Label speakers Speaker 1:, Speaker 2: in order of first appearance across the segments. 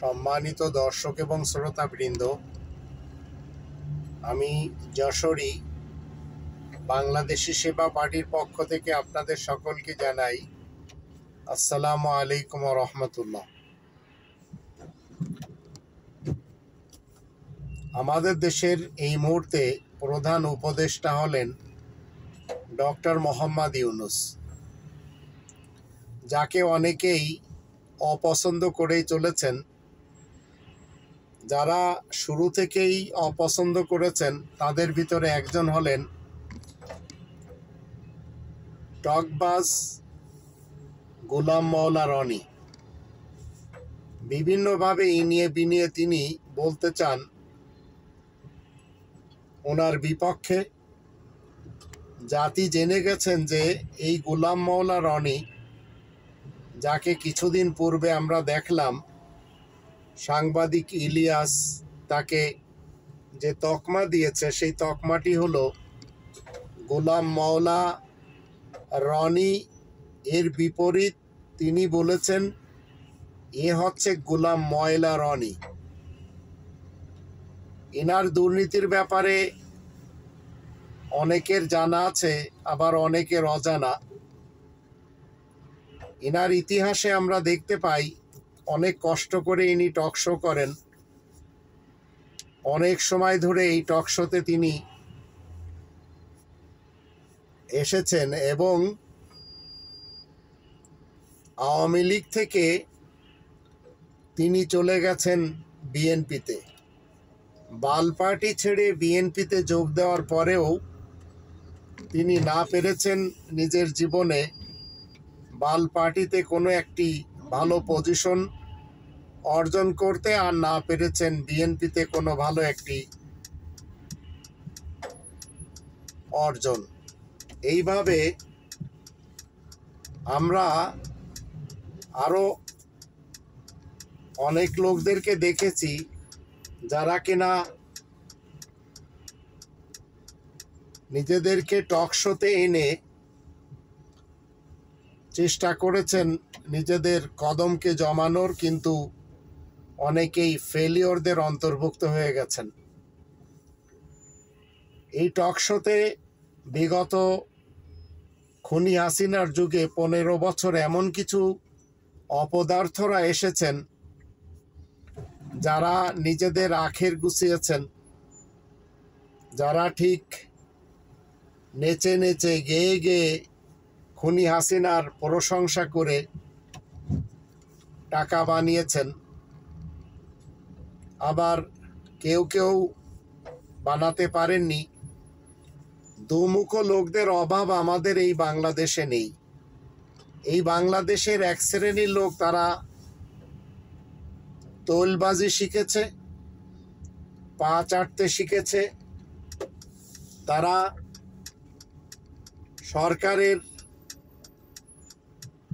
Speaker 1: সম্মানিত দর্শক এবং শ্রোতাবৃন্দ, আমি যশোরী বাংলাদেশি সেবা পার্টির পক্ষ থেকে আপনাদের সকলকে জানাই আসসালামু আলাইকুম ওয়া রাহমাতুল্লাহ। আমাদের দেশের এই মুহূর্তে প্রধান উপদেষ্টা হলেন ডক্টর মোহাম্মদ ইউনূস, যাকে অনেকেই অপছন্দ করেই চলেছেন। যারা শুরু থেকেই অপছন্দ করেছেন তাদের ভিতরে একজন হলেন টকবাজ গোলাম মওলা রনি। বিভিন্নভাবে ইনিয়ে বিনিয়ে তিনি বলতে চান ওনার বিপক্ষে। জাতি জেনে গেছেন যে এই গোলাম মওলা রনি, যাকে কিছুদিন পূর্বে আমরা দেখলাম সাংবাদিক ইলিয়াস তাকে যে তকমা দিয়েছে, সেই তকমাটি হলো গোলাম মওলা রনি। এর বিপরীত তিনি বলেছেন এ হচ্ছে গোলাম ময়লা রনি। এনার দুর্নীতির ব্যাপারে অনেকের জানা আছে, আবার অনেকের অজানা। এনার ইতিহাসে আমরা দেখতে পাই অনেক কষ্ট করে ইনি টকশো করেন। অনেক সময় ধরে এই টকশোতে তিনি এসেছেন এবং আওয়ামী লীগ থেকে তিনি চলে গেছেন বিএনপিতে। বাল পার্টি ছেড়ে বিএনপিতে যোগ দেওয়ার পরেও তিনি না পেরেছেন নিজের জীবনে বাল পার্টিতে কোনো একটি ভালো পজিশন অর্জন করতে, আর না পেরেছেন বিএনপিতে কোনো ভালো একটি অর্জন। এইভাবে আমরা আরো অনেক লোকদেরকে দেখেছি যারা কিনা নিজেদেরকে টকশোতে এনে চেষ্টা করেছেন নিজেদের কদমকে জমানোর, কিন্তু অনেকেই ফেলিওরদের অন্তর্ভুক্ত হয়ে গেছেন। এই টকশোতে বিগত খুনি হাসিনার যুগে 15 বছর এমন কিছু অপদার্থরা এসেছেন যারা নিজেদের আখের গুছিয়েছেন, যারা ঠিক নেচে নেচে গেয়ে গেয়ে খুনি হাসিনার প্রশংসা করে টাকা বানিয়েছেন। আবার কেউ কেউ বানাতে পারেননি। দুমুখো লোকদের অভাব আমাদের এই বাংলাদেশে নেই। এই বাংলাদেশের এক শ্রেণীর লোক, তারা তোলবাজি শিখেছে, পা চাটতে শিখেছে। তারা সরকারের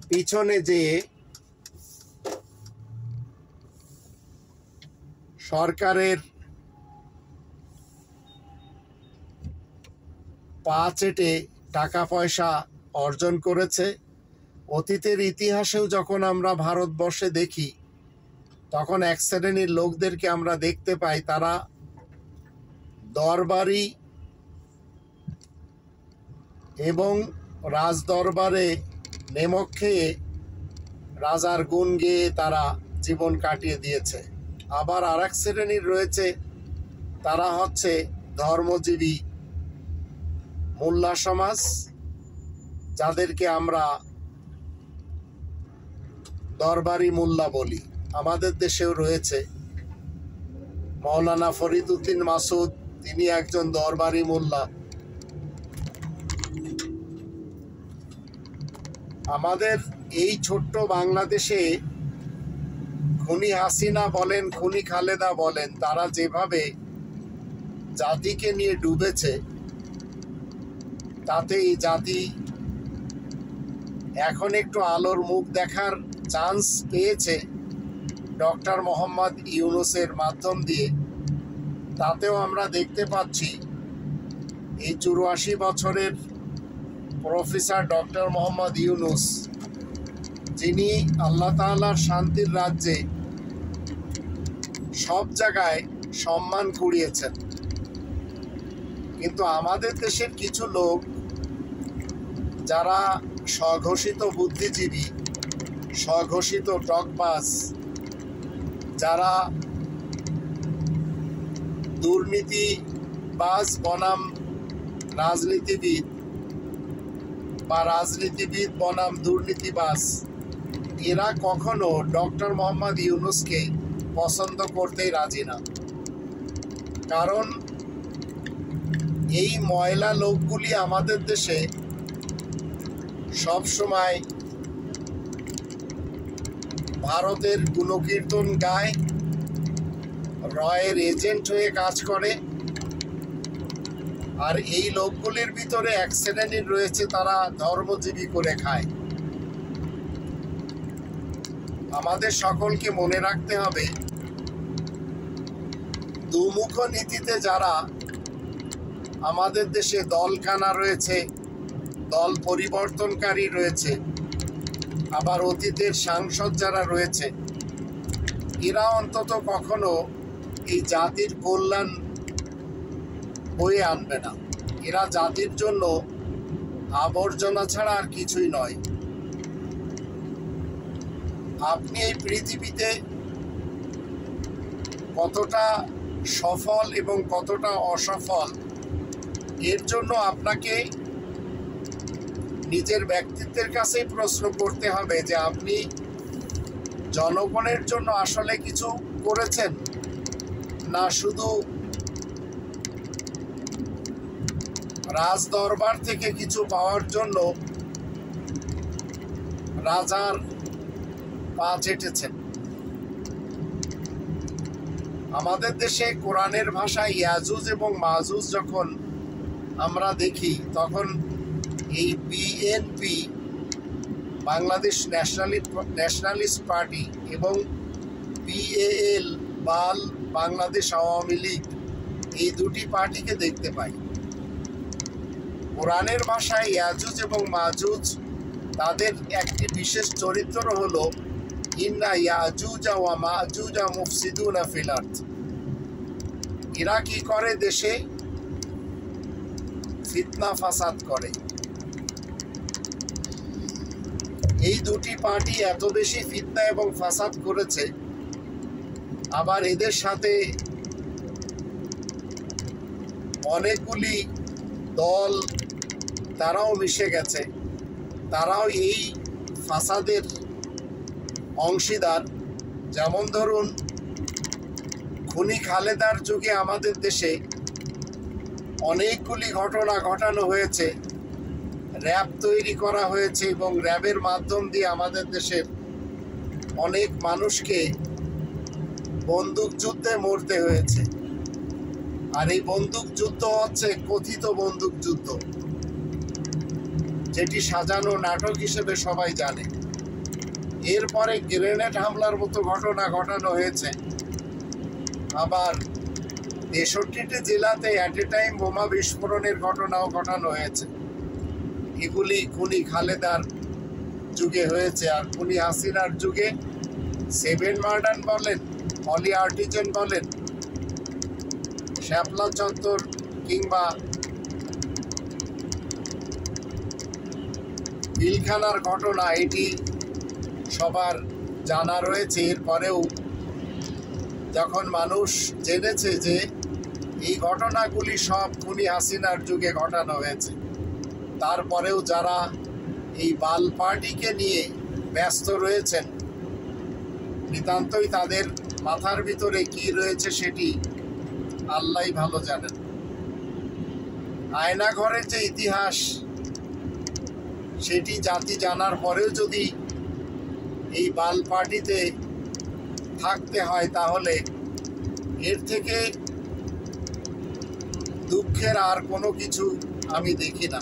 Speaker 1: পিছনে যেয়ে সরকারের পা চেটে টাকা পয়সা অর্জন করেছে। অতীতের ইতিহাসেও যখন আমরা ভারতবর্ষে দেখি, তখন এক শ্রেণীর লোকদেরকে আমরা দেখতে পাই, তারা দরবারি এবং রাজদরবারে নেমক খেয়ে রাজার গুণ গেয়ে তারা জীবন কাটিয়ে দিয়েছে। আবার আর এক শ্রেণীর রয়েছে, তারা হচ্ছে ধর্মজীবী মোল্লা সমাজ, যাদেরকে আমরা দরবারি মোল্লা বলি। আমাদের দেশেও রয়েছে মাওলানা ফরিদ উদ্দিন মাসুদ, তিনি একজন দরবারি মোল্লা। আমাদের এই ছোট্ট বাংলাদেশে খুনি হাসিনা বলেন, খুনি খালেদা বলেন, তারা যেভাবে জাতিকে নিয়ে ডুবেছে, তাতে এই জাতি এখন একটু আলোর মুখ দেখার চান্স পেয়েছে ডক্টর মোহাম্মদ ইউনূসের মাধ্যম দিয়ে। তাতেও আমরা দেখতে পাচ্ছি এই 84 বছরের প্রফেসর ডক্টর মোহাম্মদ ইউনূস, যিনি আল্লাহ তাআলার শান্তির রাজ্যে সব জায়গায় সম্মান কুড়িয়েছেন, কিন্তু আমাদের দেশের কিছু লোক যারা স্বঘোষিত বুদ্ধিজীবী, স্বঘোষিত টকবাজ, যারা দুর্নীতিবাজ বনাম রাজনীতিবিদ বা রাজনীতিবিদ বনাম দুর্নীতিবাজ, এরা কখনো ডক্টর মোহাম্মদ ইউনূসকে পছন্দ করতেই রাজি না। কারণ এই ময়লা লোকগুলি আমাদের দেশে সবসময় ভারতের গুণকীর্তন গায়, রয়ের এজেন্ট হয়ে কাজ করে। আর এই লোকগুলির ভিতরে এক শ্রেণীর রয়েছে তারা ধর্মজীবী করে খায়। আমাদের সকলকে মনে রাখতে হবে, দুমুখ নীতিতে যারা আমাদের দেশে দলখানা রয়েছে, দল পরিবর্তনকারী রয়েছে, আবার অতীতের সাংসদ যারা রয়েছে, এরা অন্তত কখনো এই জাতির কল্যাণ বয়ে আনবে না। এরা জাতির জন্য আবর্জনা ছাড়া আর কিছুই নয়। আপনি এই পৃথিবীতে কতটা সফল এবং কতটা অসফল, এর জন্য আপনাকে নিজের ব্যক্তিত্বের কাছেই প্রশ্ন করতে হবে যে আপনি জনগণের জন্য আসলে কিছু করেছেন, না শুধু রাজ দরবার থেকে কিছু পাওয়ার জন্য রাজার পা চেটেছেন। আমাদের দেশে কোরআনের ভাষায় ইয়াজুজ এবং মাজুজ যখন আমরা দেখি, তখন এই বিএনপি, বাংলাদেশ ন্যাশনালিস্ট পার্টি, এবং বিএএল, বাল বাংলাদেশ আওয়ামী লীগ, এই দুটি পার্টিকে দেখতে পাই। কোরআনের ভাষায় ইয়াজুজ এবং মাজুজ, তাদের একটি বিশেষ চরিত্র হলো ইন্না ইয়াজুজা ওয়া মাজুজা মুফসিদুনা ফিল আরদ। এরা কি করে? দেশে ফিতনা ফাসাদ করে। এই দুটি পার্টি এত বেশি ফিতনা এবং ফাসাদ করেছে, আবার এদের সাথে অনেকগুলি দল তারাও মিশে গেছে, তারাও এই ফাসাদের অংশীদার। যেমন ধরুন, খুনি খালেদার যুগে আমাদের দেশে অনেকগুলি ঘটনা ঘটানো হয়েছে, র্যাব তৈরি করা হয়েছে এবং র্যাবের মাধ্যম দিয়ে আমাদের দেশের অনেক মানুষকে বন্দুক যুদ্ধে মরতে হয়েছে। আর এই বন্দুক যুদ্ধ হচ্ছে কথিত বন্দুক যুদ্ধ, যেটি সাজানো নাটক হিসেবে সবাই জানে। এরপরে গ্রেনেড হামলার মতো ঘটনা ঘটানো হয়েছে। আবার ৬৩টি জেলাতে অ্যাট এ টাইম বোমা বিস্ফোরণের ঘটনাও ঘটানো হয়েছে। এগুলি খুনি খালেদার যুগে হয়েছে। আর খুনি হাসিনার যুগে 7 মার্ডার বলেন, হলি আর্টিজেন বলেন, শ্যাপলা চত্বর কিংবা পিলখানার ঘটনা, এটি সবার জানা রয়েছে। এরপরেও যখন মানুষ জেনেছে যে এই ঘটনাগুলি সব খুনি হাসিনার যুগে ঘটানো হয়েছে, তারপরেও যারা এই বাল পার্টিকে নিয়ে ব্যস্ত রয়েছেন, নিতান্তই তাদের মাথার ভিতরে কি রয়েছে সেটি আল্লাহই ভালো জানেন। আয়নাঘরের যে ইতিহাস, সেটি জাতি জানার পরেও যদি এই বাল পার্টিতে থাকতে হয়, তাহলে এর থেকে দুঃখের আর কোনো কিছু আমি দেখি না।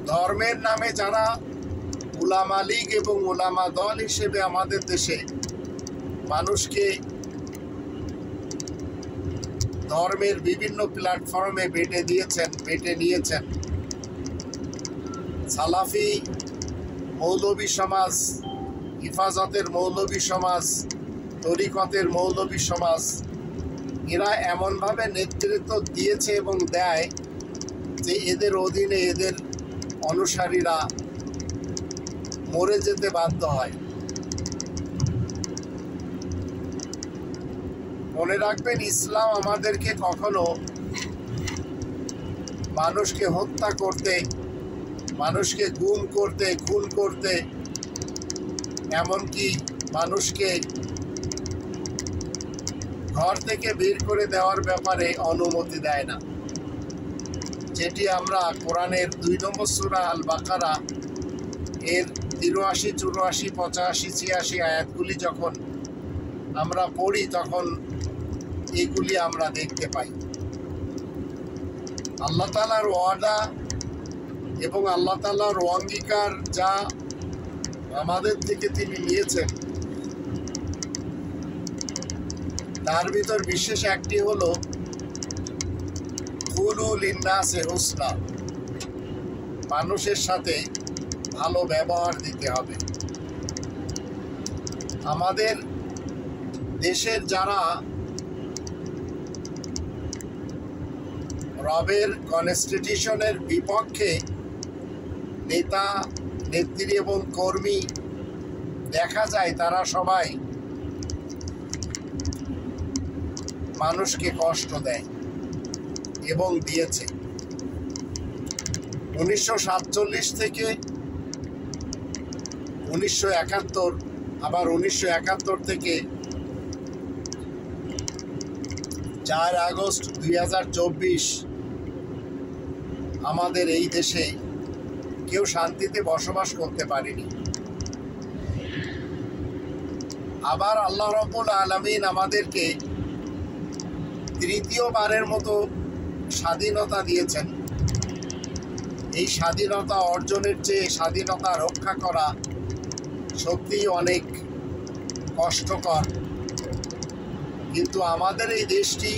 Speaker 1: ধর্মের নামে যারা উলামা লীগ এবং উলামা দল হিসেবে আমাদের দেশে মানুষকে ধর্মের বিভিন্ন প্ল্যাটফর্মে বেটে নিয়েছেন, সালাফি মৌলবী সমাজ, হিফাজতের মৌলবী সমাজ, তরিকতের মৌলবী সমাজ, এরা এমনভাবে নেতৃত্ব দিয়েছে এবং দেয় যে এদের অধীনে এদের অনুসারীরা মরে যেতে বাধ্য হয়। মনে রাখবেন, ইসলাম আমাদেরকে কখনো মানুষকে হত্যা করতে, মানুষকে গুম করতে, খুন করতে, এমনকি মানুষকে ঘর থেকে বের করে দেওয়ার ব্যাপারে অনুমতি দেয় না, যেটি আমরা কোরআনের 2 নম্বর সূরা আল বাকারা এর 83, 84, 85, 86 আয়াতগুলি যখন আমরা পড়ি তখন এগুলি আমরা দেখতে পাই। আল্লাহ তাআলার ওয়াদা এবং আল্লাহ তাআলার অঙ্গীকার যা আমাদের থেকে তিনি নিয়েছেন, তার ভিতর বিশেষ একটি হলো কুলু লিন্নাসে হুসনা, মানুষের সাথে ভালো ব্যবহার দিতে হবে। আমাদের দেশের যারা রবের কনস্টিটিউশনের বিপক্ষে নেতা, নেত্রী এবং কর্মী দেখা যায়, তারা সবাই মানুষকে কষ্ট দেয় এবং দিয়েছে। 1947 থেকে 1971, আবার 1971 থেকে 4 আগস্ট 2024 আমাদের এই দেশে কেউ শান্তিতে বসবাস করতে পারেনি। আবার আল্লাহ রাব্বুল আলামিন আমাদেরকে তৃতীয়বারের মতো স্বাধীনতা দিয়েছেন। এই স্বাধীনতা অর্জনের চেয়ে স্বাধীনতা রক্ষা করা সত্যিই অনেক কষ্টকর, কিন্তু আমাদের এই দেশটি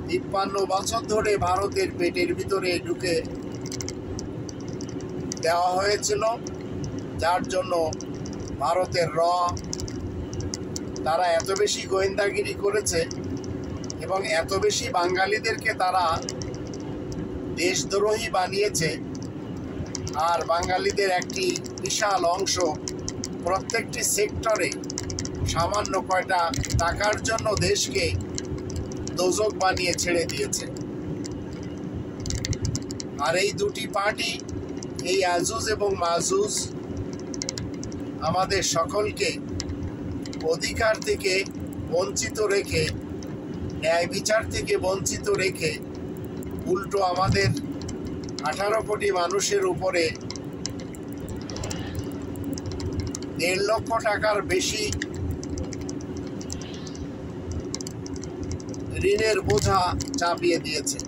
Speaker 1: 53 বছর ধরে ভারতের পেটের ভিতরে ঢুকে দেওয়া হয়েছিল, যার জন্য ভারতের তারা এত বেশি গোয়েন্দাগিরি করেছে এবং এত বেশি বাঙালিদেরকে তারা দেশদ্রোহী বানিয়েছে। আর বাঙালিদের একটি বিশাল অংশ প্রত্যেকটি সেক্টরে সামান্য কয়টা টাকার জন্য দেশকে দোজক বানিয়ে ছেড়ে দিয়েছে। আর এই দুটি পার্টি, এই আজুজ এবং মাজুজ, আমাদের সকলকে অধিকার থেকে বঞ্চিত রেখে, ন্যায় বিচার থেকে বঞ্চিত রেখে, উল্টো আমাদের 18 কোটি মানুষের উপরে 1.5 লক্ষ টাকার বেশি ঋণের বোঝা চাপিয়ে দিয়েছে।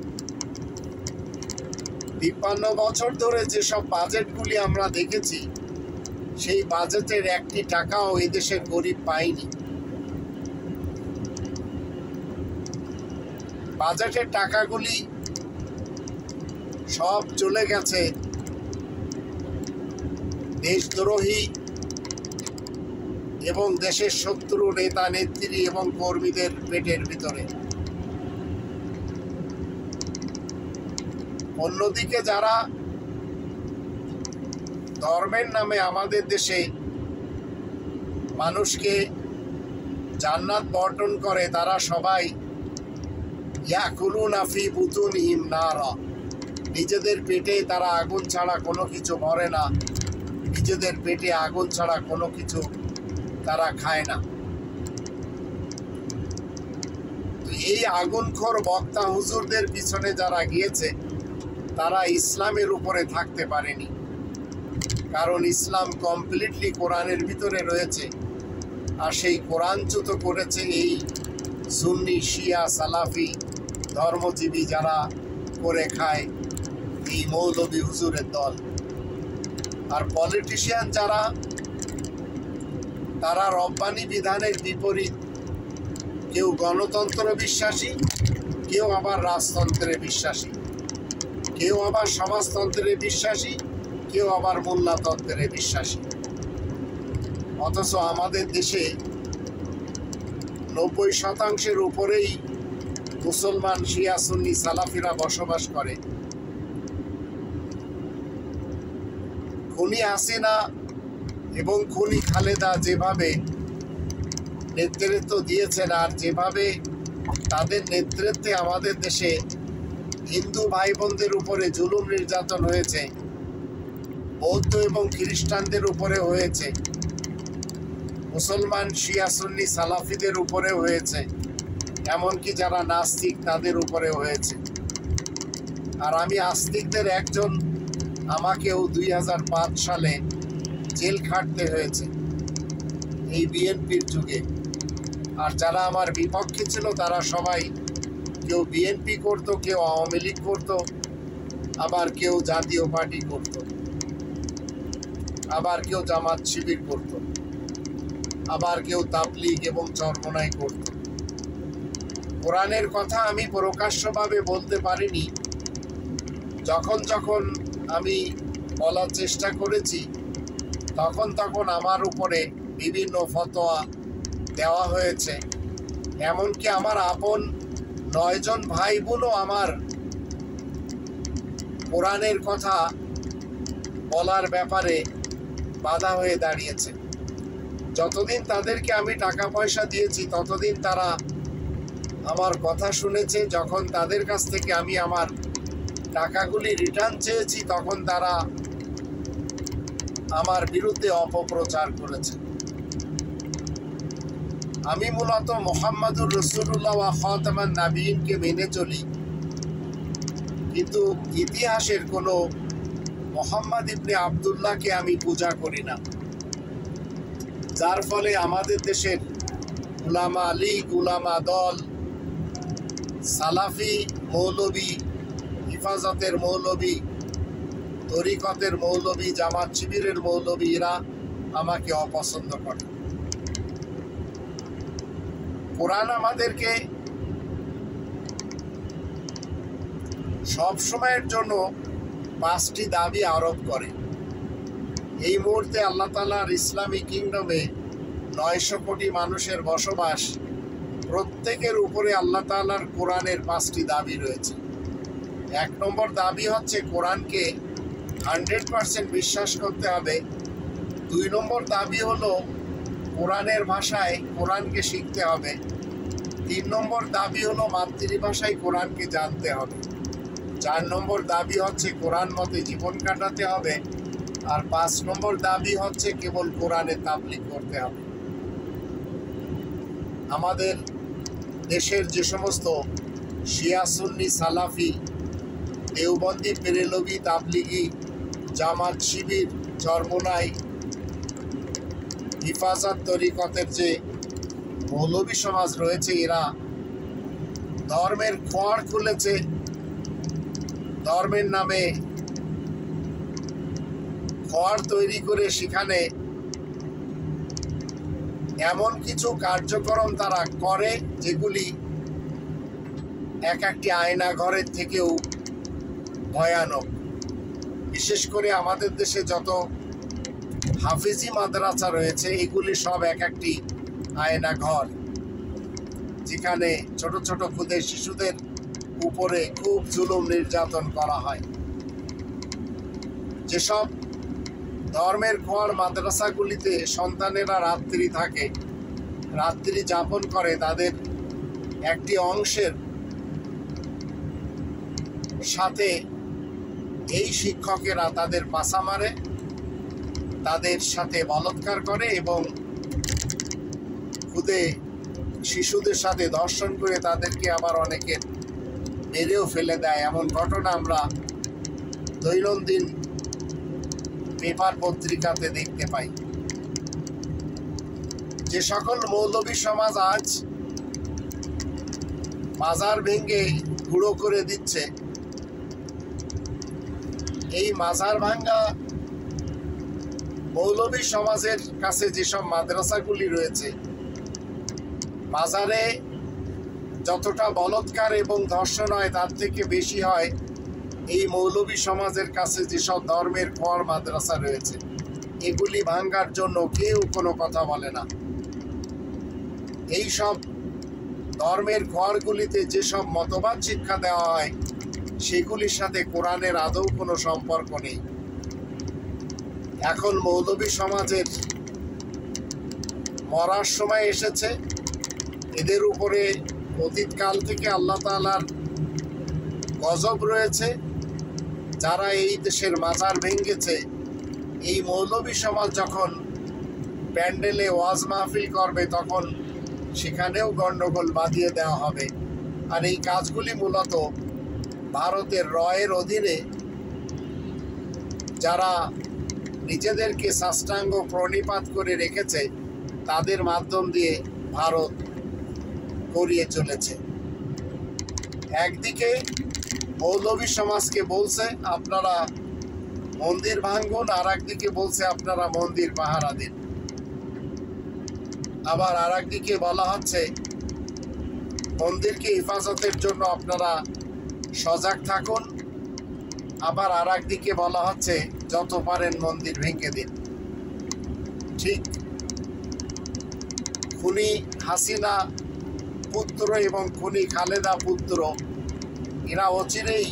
Speaker 1: 53 বছর ধরে যেসব বাজেটগুলি আমরা দেখেছি, সেই বাজেটের একটি টাকাও এই দেশের গরিব পায়নি। বাজেটের টাকাগুলি সব চলে গেছে দেশদ্রোহী এবং দেশের শত্রু নেতা, নেত্রী এবং কর্মীদের পেটের ভিতরে। অন্যদিকে যারা ধর্মের নামে আমাদের দেশে মানুষকে জান্নাত বর্ণন করে, তারা সবাই ইয়াকুলুনা ফি বুতুনিহিম নারা, নিজেদের পেটে তারা আগুন ছাড়া কোনো কিছু ভরে না, নিজেদের পেটে আগুন ছাড়া কোনো কিছু তারা খায় না। এই আগুনখোর বক্তা হুজুরদের পিছনে যারা গিয়েছে, তারা ইসলামের উপরে থাকতে পারেনি, কারণ ইসলাম কমপ্লিটলি কোরআনের ভিতরে রয়েছে। আর সেই কোরআনচ্যুত করেছে এই সুন্নি, শিয়া, সালাফি ধর্মজীবী যারা করে খায়, এই মৌলবী হুজুরের দল। আর পলিটিশিয়ান যারা, তারা রব্বানি বিধানের বিপরীত, কেউ গণতন্ত্র বিশ্বাসী, কেউ আবার রাজতন্ত্রে বিশ্বাসী, কেউ আবার সমাজতন্ত্রে বিশ্বাসী, কেউ আবার মোল্লাতন্ত্রে বিশ্বাসী। অথচ আমাদের দেশে 90% উপরেই মুসলমান, শিয়া, সুন্নি, সালাফিরা বসবাস করে। খুনি হাসিনা এবং খুনি খালেদা যেভাবে নেতৃত্ব দিয়েছেন, আর যেভাবে তাদের নেতৃত্বে আমাদের দেশে হিন্দু ভাই বোনদের উপরে জুলুম নির্যাতন হয়েছে, বৌদ্ধ এবং খ্রিস্টানদের উপরে হয়েছে, মুসলমান, শিয়া, সুন্নি, সালাফিদের উপরে হয়েছে, এমনকি যারা নাস্তিক তাদের উপরে হয়েছে। আর আমি আস্তিকদের একজন, আমাকেও 2005 সালে জেল খাটতে হয়েছে এই বিএনপির যুগে। আর যারা আমার বিপক্ষে ছিল তারা সবাই কেউ বিএনপি করত, কেউ আওয়ামী লীগ করত, আবার কেউ জাতীয় পার্টি করত, আবার কেউ জামাত শিবির করত, আবার কেউ তাবলীগ এবং চরমোনাই করত। কোরআনের কথা আমি প্রকাশ্যভাবে বলতে পারিনি। যখন যখন আমি বলার চেষ্টা করেছি তখন আমার উপরে বিভিন্ন ফতোয়া দেওয়া হয়েছে। এমনকি আমার আপন 9 জন ভাই বোনও আমার কোরআনের কথা বলার ব্যাপারে বাধা হয়ে দাঁড়িয়েছে। যতদিন তাদেরকে আমি টাকা পয়সা দিয়েছি ততদিন তারা আমার কথা শুনেছে। যখন তাদের কাছ থেকে আমি আমার টাকাগুলি রিটার্ন চেয়েছি তখন তারা আমার বিরুদ্ধে অপপ্রচার করেছে। আমি মূলত মুহাম্মাদুর রাসূলুল্লাহ ওয়া খাতামান নাবিয়িনকে মেনে চলি, কিন্তু ইতিহাসের কোনো মুহাম্মদ ইবনে আব্দুল্লাহকে আমি পূজা করি না। যার ফলে আমাদের দেশের উলামা লীগ, উলামা দল, সালাফি মৌলবী, হিফাজতের মৌলবী, তরিকতের মৌলবী, জামাত শিবিরের মৌলবী, এরা আমাকে অপছন্দ করে। কোরআন আমাদেরকে সব সময়ের জন্য 5টি দাবি আরোপ করে। এই মুহূর্তে আল্লাহ তাআলার ইসলামী কিংডমে 900 কোটি মানুষের বসবাস। প্রত্যেকের উপরে আল্লাহ তাআলার কোরআনের 5টি দাবি রয়েছে। 1 নম্বর দাবি হচ্ছে কোরআনকে 100% বিশ্বাস করতে হবে। 2 নম্বর দাবি হলো কোরআনের ভাষায় কোরআনকে শিখতে হবে। 3 নম্বর দাবি হলো মাতৃভাষায় কোরআনকে জানতে হবে। 4 নম্বর দাবি হচ্ছে কোরআন মতে জীবন কাটাতে হবে। আর 5 নম্বর দাবি হচ্ছে কেবল কোরআনে তাবলীগ করতে হবে। আমাদের দেশের যে সমস্ত শিয়া, সুন্নি, সালাফি, দেওবন্দি, বেরেলভি, তাবলিগি, জামাত শিবির, চরমোনাই, হিফাজত, তরিকতের যে মৌলবী সমাজ রয়েছে, এরা ধর্মের খোয়াড় খুলেছে। ধর্মের নামে খোয়াড় তৈরি করে সেখানে এমন কিছু কার্যক্রম তারা করে যেগুলি একটি আয়না ঘরের থেকেও ভয়ানক। বিশেষ করে আমাদের দেশে যত হাফিজি মাদ্রাসা রয়েছে এগুলি সব একটি আয়না ঘর, যেখানে ছোট ছোট ক্ষুদে শিশুদের উপরে খুব জুলুম নির্যাতন করা হয়। যেসব ধর্মের খোয়ার মাদ্রাসাগুলিতে সন্তানেরা রাত্রি থাকে, রাত্রি যাপন করে, তাদের একটি অংশের সাথে এই শিক্ষকেরা তাদের পাছা মারে, তাদের সাথে বলাৎকার করে এবং খুদে শিশুদের সাথে ধর্ষণ করে তাদেরকে আবার অনেকে মেরেও ফেলে দেয়। এমন ঘটনা আমরা দৈনন্দিন পেপার পত্রিকাতে দেখতে পাই। যে সকল মৌলবী সমাজ আজ মাজার ভেঙে গুঁড়ো করে দিচ্ছে, এই মাজার ভাঙ্গা মৌলবী সমাজের কাছে যেসব মাদ্রাসাগুলি রয়েছে, মাজারে যতটা বলৎকার এবং ধর্ষণ হয় তার থেকে বেশি হয় এই মৌলবী সমাজের কাছে যেসব ধর্মের খোয়ার মাদ্রাসা রয়েছে। এগুলি ভাঙ্গার জন্য কেউ কোনো কথা বলে না। এই সব ধর্মের ঘরগুলিতে যেসব মতবাদ শিক্ষা দেওয়া হয় সেগুলির সাথে কোরআনের আদৌ কোনো সম্পর্ক নেই। এখন মৌলবী সমাজের মরার সময় এসেছে। এদের উপরে অতীতকাল থেকে আল্লাহ তাআলার গজব রয়েছে। যারা এই দেশের মাজার ভেঙেছে, এই মৌলবী সমাজ যখন প্যান্ডেলে ওয়াজ মাহফিল করবে তখন সেখানেও গণ্ডগোল বাঁধিয়ে দেওয়া হবে। আর এই কাজগুলি মূলত ভারতের রয়ের অধীনে যারা নিজেদেরকে সাষ্টাঙ্গ প্রণিপাত করে রেখেছে তাদের মাধ্যম দিয়ে ভারত করিয়ে চলেছে। একদিকে মৌলবী সমাজকে বলছে আপনারা মন্দির ভাঙুন, আর একদিকে বলছে আপনারা মন্দির পাহারা দিন। আবার আর একদিকে বলা হচ্ছে মন্দিরকে হেফাজতের জন্য আপনারা সজাগ থাকুন। আবার আর একদিকে বলা হচ্ছে যত পারেন মন্দির ভেঙে দিন। ঠিক খুনি হাসিনা পুত্র এবং খুনি খালেদা পুত্র এরা অচিরেই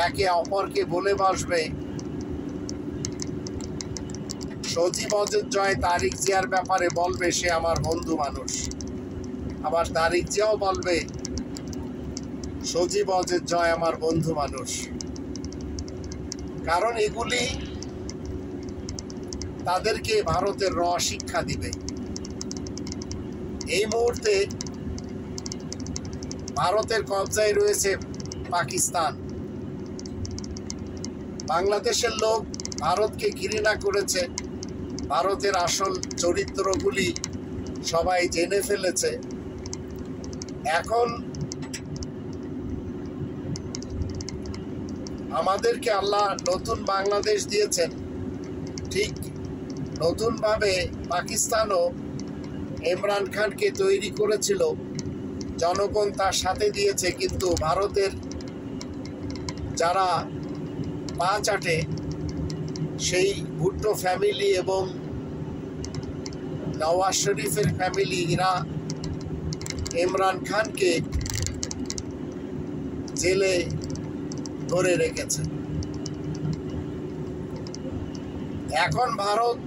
Speaker 1: একে অপরকে বলে বসবে সজীব জয় তারিক জিয়ার ব্যাপারে বলবে সে আমার বন্ধু মানুষ, আবার তারিক জিয়াও বলবে সজীব জয় আমার বন্ধু মানুষ। কারণ এগুলি তাদেরকে ভারতের শিক্ষা দিবে। এই মুহূর্তে ভারতের কবজায় রয়েছে পাকিস্তান। বাংলাদেশের লোক ভারতকে ঘৃণা করেছে, ভারতের আসল চরিত্রগুলি সবাই জেনে ফেলেছে। এখন আমাদেরকে আল্লাহ নতুন বাংলাদেশ দিয়েছেন, ঠিক নতুনভাবে পাকিস্তানও ইমরান খানকে তৈরি করেছিল, জনগণ তার সাথে দিয়েছে। কিন্তু ভারতের যারা পা চাটে সেই ভুট্টো ফ্যামিলি এবং নওয়াজ শরীফের ফ্যামিলি এরা ইমরান খানকে জেলে ধরে রেখেছে। এখন ভারত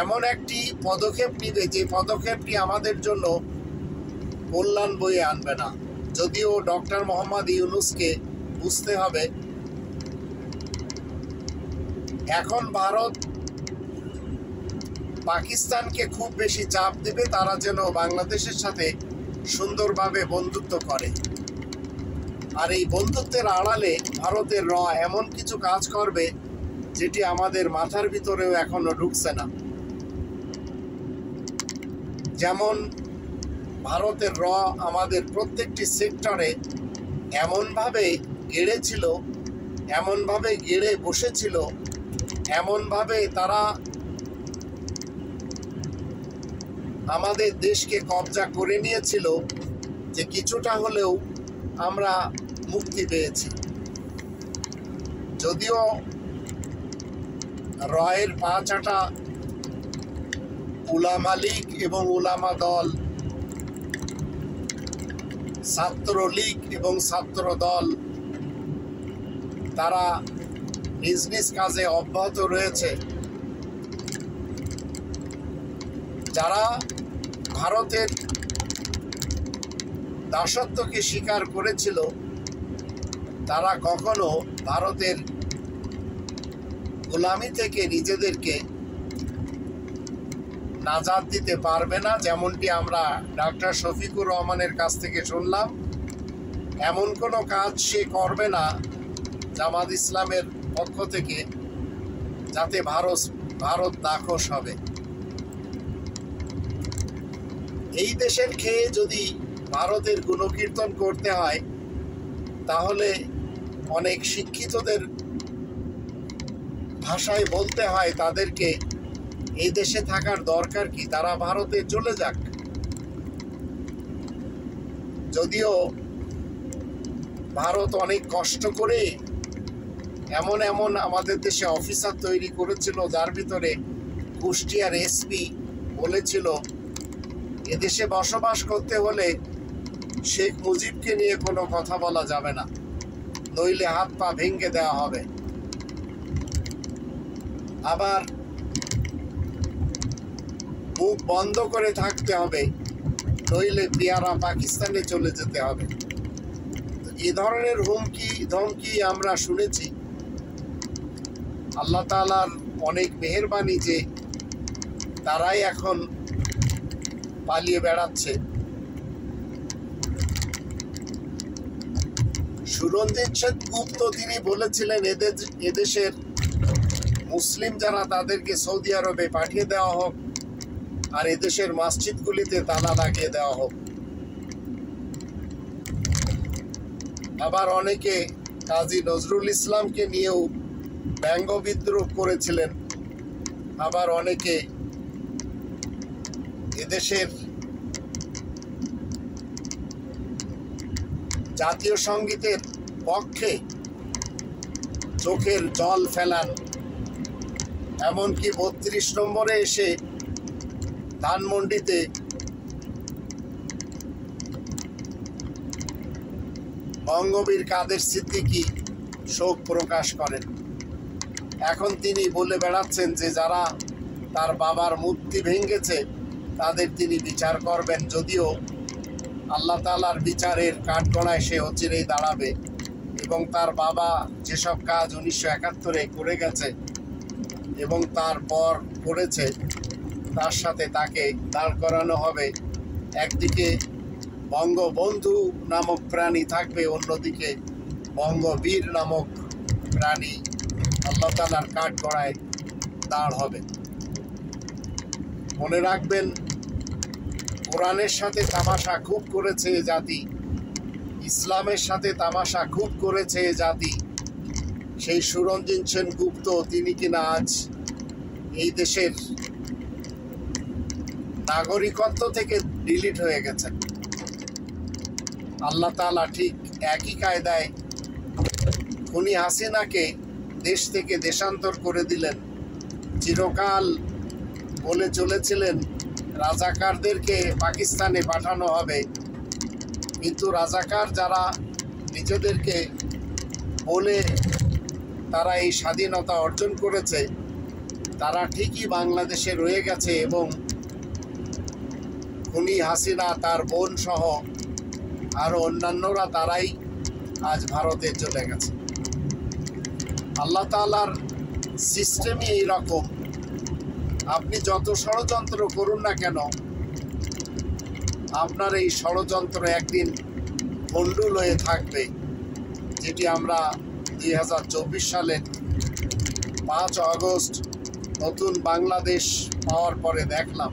Speaker 1: এমন একটি পদক্ষেপ নিবে যে পদক্ষেপটি আমাদের জন্য কল্যাণ বয়ে আনবে না। যদিও ডক্টর মোহাম্মদ ইউনূসকে বুঝতে হবে এখন ভারত পাকিস্তানকে খুব বেশি চাপ দেবে তারা যেন বাংলাদেশের সাথে সুন্দরভাবে বন্ধুত্ব করে। আর এই বন্ধুত্বের আড়ালে ভারতের এমন কিছু কাজ করবে যেটি আমাদের মাথার ভিতরেও এখনো ঢুকছে না। যেমন ভারতের আমাদের প্রত্যেকটি সেক্টরে এমনভাবে গেড়েছিল, এমনভাবে গেড়ে বসেছিল, এমনভাবে তারা আমাদের দেশকে কবজা করে নিয়েছিল যে কিছুটা হলেও আমরা মুক্তি পেয়েছি। যদিও রয়ের পা চাটা উলামা লীগ এবং উলামা দল, ছাত্রলীগ এবং ছাত্র দল তারা নিজ নিজ কাজে অব্যাহত রয়েছে। যারা ভারতের দাসত্বকে স্বীকার করেছিল তারা কখনো ভারতের গোলামি থেকে নিজেদেরকে নাজাত দিতে পারবে না। যেমনটি আমরা ডক্টর শফিকুর রহমানের কাছ থেকে শুনলাম, এমন কোনো কাজ সে করবে না জামাত ইসলামের পক্ষ থেকে যাতে ভারত নাখোশ হবে। এই দেশের খেয়ে যদি ভারতের গুণকীর্তন করতে হয় তাহলে অনেক শিক্ষিতদের ভাষায় বলতে হয় তাদেরকে এই দেশে থাকার দরকার কি, তারা ভারতে চলে যাক। যদিও ভারত অনেক কষ্ট করে এমন আমাদের দেশে অফিসার তৈরি করেছিল যার ভিতরে কুষ্টিয়ার এসপি বলেছিল এদেশে বসবাস করতে হলে শেখ মুজিবকে নিয়ে কোনো কথা বলা যাবে না, নইলে হাত পা ভেঙে দেওয়া হবে। আবার মুখ বন্ধ করে থাকতে হবে, নইলে পেয়ারা পাকিস্তানে চলে যেতে হবে। এ ধরনের হুমকি ধমকি আমরা শুনেছি। আল্লাহ তাআলার অনেক মেহেরবানি যে তারাই এখন পালিয়ে বেড়াচ্ছে। সুরঞ্জিত সেনগুপ্ত তিনি বলেছিলেন এদেশের মুসলিম যারা তাদেরকে সৌদি আরবে পাঠিয়ে দেওয়া হোক, আর এদেশের মসজিদগুলিতে তালা লাগিয়ে দেওয়া হোক। আবার অনেকে কাজী নজরুল ইসলামকে নিয়েও ব্যঙ্গ বিদ্রুপ করেছিলেন। আবার অনেকে এদেশের জাতীয় সঙ্গীতের পক্ষে চোখের জল ফেলান। এমনকি ৩২ নম্বরে এসে ধানমন্ডিতে বঙ্গবীর কাদের সিদ্দিকী শোক প্রকাশ করেন। এখন তিনি বলে বেড়াচ্ছেন যে যারা তার বাবার মূর্তি ভেঙেছে তাদের তিনি বিচার করবেন, যদিও আল্লাহ তাআলার বিচারের কাঠগড়ায় সে অচিরেই দাঁড়াবে এবং তার বাবা যেসব কাজ 1971-এ করে গেছে এবং তারপর করেছে তার সাথে তাকে দাঁড় করানো হবে। একদিকে বঙ্গবন্ধু নামক প্রাণী থাকবে, অন্যদিকে বঙ্গবীর নামক প্রাণী আল্লাহ তাআলার কাঠগড়ায় দাঁড় হবে। মনে রাখবেন, কোরআনের সাথে তামাশা খুব করেছে এ জাতি, ইসলামের সাথে তামাশা খুব করেছে এ জাতি। সেই সুরঞ্জিত সেনগুপ্ত তিনি কিনা আজ এই দেশের নাগরিকত্ব থেকে ডিলিট হয়ে গেছেন। আল্লাহ তাআলা ঠিক একই কায়দায় খুনি হাসিনাকে দেশ থেকে দেশান্তর করে দিলেন। চিরকাল বলে চলেছিলেন রাজাকারদেরকে পাকিস্তানে পাঠানো হবে, কিন্তু রাজাকার যারা নিজেদেরকে বলে তারা এই স্বাধীনতা অর্জন করেছে তারা ঠিকই বাংলাদেশে রয়ে গেছে এবং খুনি হাসিনা তার বোন সহ আরও অন্যান্যরা তারাই আজ ভারতে চলে গেছে। আল্লাহ তাআলার সিস্টেমই এইরকম। আপনি যত ষড়যন্ত্র করুন না কেন, আপনার এই ষড়যন্ত্র একদিন ভণ্ডুল হয়ে থাকবে, যেটি আমরা 2024 সালের 5 আগস্ট নতুন বাংলাদেশ পাওয়ার পরে দেখলাম।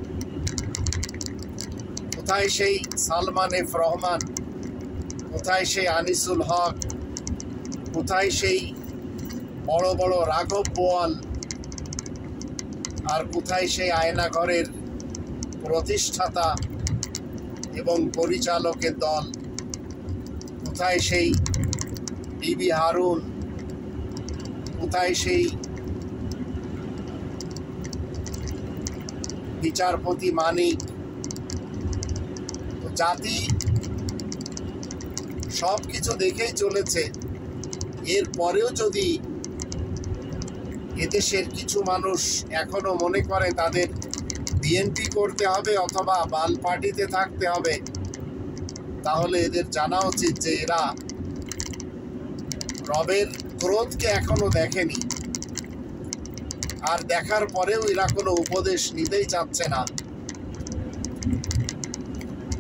Speaker 1: কোথায় সেই সালমান এফ রহমান, কোথায় সেই আনিসুল হক, কোথায় সেই বড় বড় রাঘব বোয়াল, আর কোথায় সেই আয়নাঘরের প্রতিষ্ঠাতা এবং পরিচালকের দল, কোথায় সেই বিবি হারুন, কোথায় সেই বিচারপতি মানিক। জাতি সব কিছু দেখেই চলেছে। এরপরেও যদি এদেশের কিছু মানুষ এখনো মনে করে তাদের বিএনপি করতে হবে অথবা বাল পার্টিতে থাকতে হবে, তাহলে এদের জানা উচিত যে এরা রবের ক্রোধকে এখনো দেখেনি, আর দেখার পরেও এরা কোনো উপদেশ নিতেই চাচ্ছে না।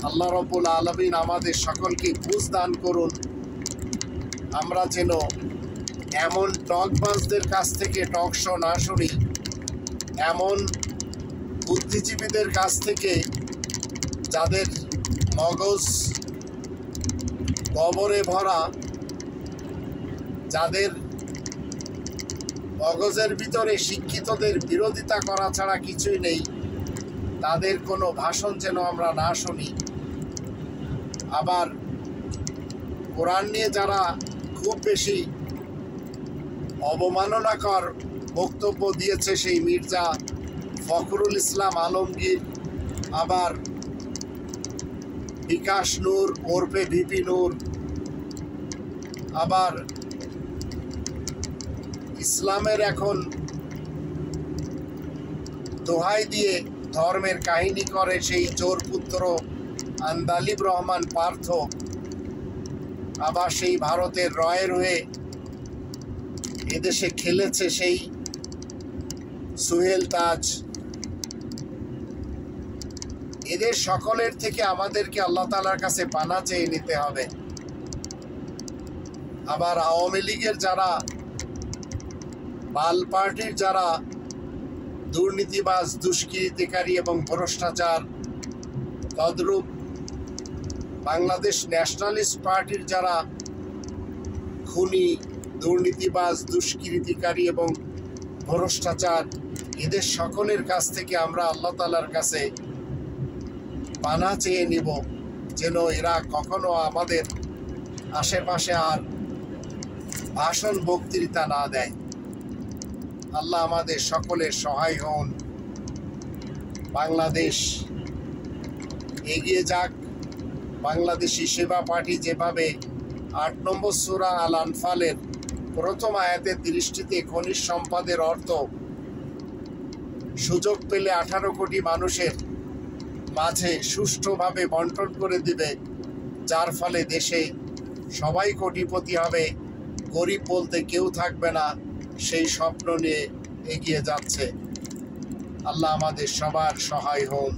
Speaker 1: আল্লাহ রাব্বুল আলামিন আমাদের সকলকে বুঝ দান করুন, আমরা যেন এমন টকবাজদের কাছ থেকে টক শো না শুনি, এমন বুদ্ধিজীবীদের কাছ থেকে যাদের মগজ কবরে ভরা, যাদের মগজের ভিতরে শিক্ষিতদের বিরোধিতা করা ছাড়া কিছুই নেই, তাদের কোনো ভাষণ যেন আমরা না শুনি। আবার কোরআন নিয়ে যারা খুব বেশি অবমাননাকর বক্তব্য দিয়েছে, সেই মির্জা ফখরুল ইসলাম আলমগীর, আবার বিকাশ নূর ওরফে ভিপি নূর, আবার ইসলামের এখন দোহাই দিয়ে ধর্মের কাহিনী করে সেই চোর পুত্র আন্দালিব রহমান পার্থ, আবার সেই ভারতের রয়ের হয়ে এদেশে খেলেছে সেই সুহেল তাজ। এদের সকলের থেকে আমাদেরকে আল্লাহ তাআলার কাছে পানা চেয়ে নিতে হবে। আবার আওয়ামী লীগের যারা, বাল পার্টির যারা দুর্নীতিবাজ, দুষ্কৃতিকারী এবং ভ্রষ্টাচার, তদ্রূপ বাংলাদেশ ন্যাশনালিস্ট পার্টির যারা খুনি, দুর্নীতিবাজ, দুষ্কৃতিকারী এবং ভ্রষ্টাচার, এদের সকলের কাছ থেকে আমরা আল্লাহ তাআলার কাছে পানা চেয়ে নিব, যেন এরা কখনো আমাদের আশেপাশে আর ভাষণ বক্তৃতা না দেয়। আল্লাহ আমাদের সকলের সহায় হন। বাংলাদেশ এগিয়ে যাক। বাংলাদেশি সেবা পার্টি যেভাবে 8 নম্বর সূরা আল আনফালের প্রথম আয়াতের দৃষ্টিতে খনিজ সম্পদের অর্থ সুযোগ পেলে 18 কোটি মানুষের মাঝে সুষ্ঠুভাবে বন্টন করে দিবে, যার ফলে দেশে সবাই কোটিপতি হবে, গরিব বলতে কেউ থাকবে না, সেই স্বপ্ন নিয়ে এগিয়ে যাচ্ছে। আল্লাহ আমাদের সবার সহায় হন।